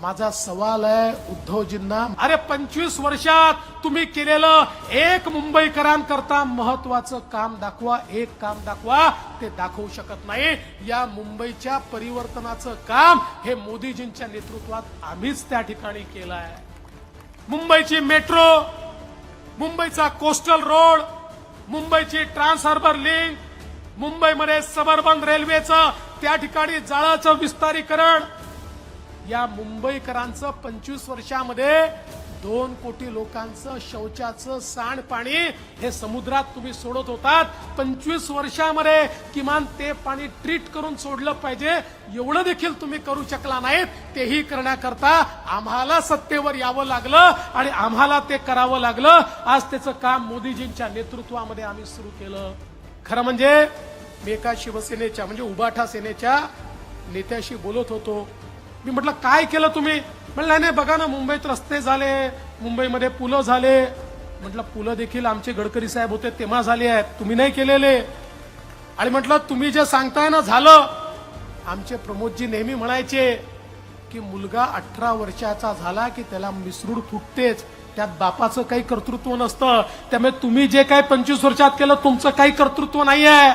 माझा सवाल आहे उद्धवजींना, अरे 25 वर्षात तुम्ही केलेलं एक मुंबईकरांकरता महत्वाचं काम दाखवा, एक काम दाखवा. ते दाखवू शकत नाही. या मुंबईच्या परिवर्तनाचं काम हे मोदीजींच्या नेतृत्वात आम्हीच त्या ठिकाणी केलं आहे. मुंबईची मेट्रो, मुंबईचा कोस्टल रोड, मुंबईची ट्रान्स हार्बर लिंक, मुंबईमध्ये सबअर्बन रेल्वेचं त्या ठिकाणी जाळाचं विस्तारीकरण, या मुंबईकरांचं 25 वर्षामध्ये 2 कोटी लोकांचं शौचाचं सांडपाणी हे समुद्रात तुम्ही सोडत होतात. 25 वर्षामध्ये किमान ते पाणी ट्रीट करून सोडलं पाहिजे, एवढं देखील तुम्ही करू शकला नाहीत. तेही करण्याकरता आम्हाला सत्तेवर यावं लागलं आणि आम्हाला ते करावं लागलं. आज त्याचं काम मोदीजींच्या नेतृत्वामध्ये आम्ही सुरू केलं. खरं म्हणजे मी एका शिवसेनेच्या म्हणजे उभाठा सेनेच्या नेत्याशी बोलत होतो. मी म्हटलं काय केलं तुम्ही? म्हणलं नाही बघा ना, मुंबईत रस्ते झाले, मुंबईमध्ये पुलं झाले. म्हटलं पुलं देखील आमचे गडकरी साहेब होते तेव्हा झाले आहेत, तुम्ही नाही केलेले. आणि म्हटलं तुम्ही जे सांगताय ना झालं, आमचे प्रमोदजी नेहमी म्हणायचे की मुलगा 18 वर्षाचा झाला की त्याला मिसरूड फुटतेच, त्यात बापाचं काही कर्तृत्व नसतं. त्यामुळे तुम्ही जे काही 25 वर्षात केलं तुमचं काही कर्तृत्व नाहीये.